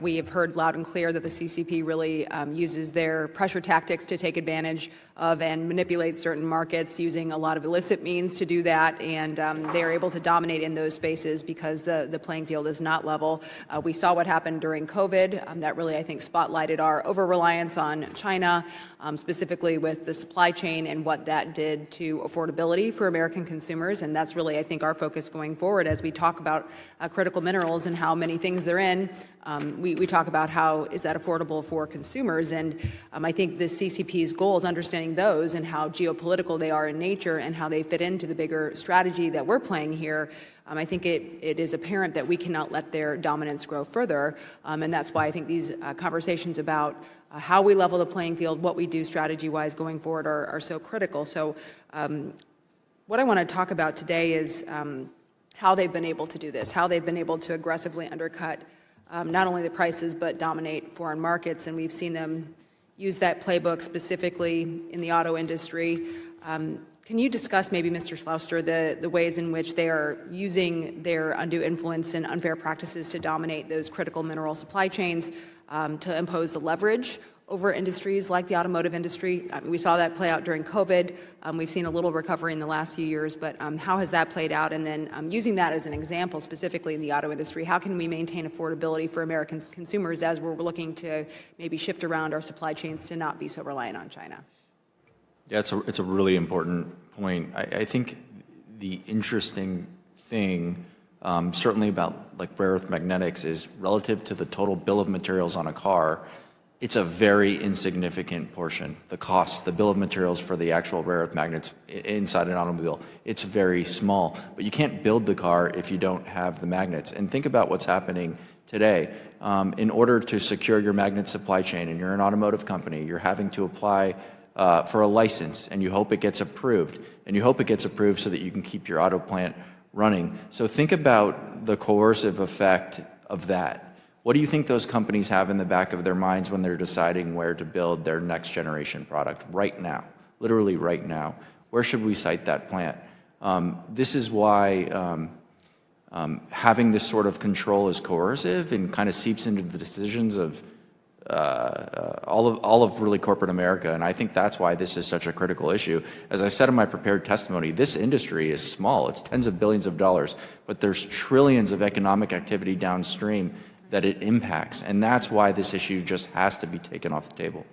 We have heard loud and clear that the CCP really uses their pressure tactics to take advantage of and manipulate certain markets using a lot of illicit means to do that, and they are able to dominate in those spaces because the playing field is not level. We saw what happened during COVID. That really, I think, spotlighted our over-reliance on China, specifically with the supply chain and what that did to affordability for American consumers, and that's really, I think, our focus going forward as we talk about critical minerals and how many things they're in. We talk about how is that affordable for consumers, and I think the CCP's goal is understanding those and how geopolitical they are in nature and how they fit into the bigger strategy that we're playing here. I think it is apparent that we cannot let their dominance grow further, and that's why I think these conversations about how we level the playing field, what we do strategy-wise going forward are so critical. So what I want to talk about today is how they've been able to do this, how they've been able to aggressively undercut not only the prices but dominate foreign markets, and we've seen them use that playbook specifically in the auto industry. Can you discuss maybe, Mr. Slauster, the ways in which they are using their undue influence and unfair practices to dominate those critical mineral supply chains, to impose the leverage over industries like the automotive industry? We saw that play out during COVID. We've seen a little recovery in the last few years, but how has that played out? And then using that as an example, specifically in the auto industry, how can we maintain affordability for American consumers as we're looking to maybe shift around our supply chains to not be so reliant on China? Yeah, it's a really important point. I think the interesting thing, certainly about like rare earth magnetics, is relative to the total bill of materials on a car, it's a very insignificant portion. The cost, the bill of materials for the actual rare earth magnets inside an automobile, it's very small. But you can't build the car if you don't have the magnets. And think about what's happening today. In order to secure your magnet supply chain, and you're an automotive company, you're having to apply for a license, and you hope it gets approved. And you hope it gets approved so that you can keep your auto plant running. So think about the coercive effect of that. What do you think those companies have in the back of their minds when they're deciding where to build their next generation product right now, literally right now? Where should we site that plant? This is why having this sort of control is coercive and kind of seeps into the decisions of all of really corporate America, and I think that's why this is such a critical issue. As I said in my prepared testimony, this industry is small. It's tens of billions of dollars, but there's trillions of economic activity downstream that it impacts, and that's why this issue just has to be taken off the table.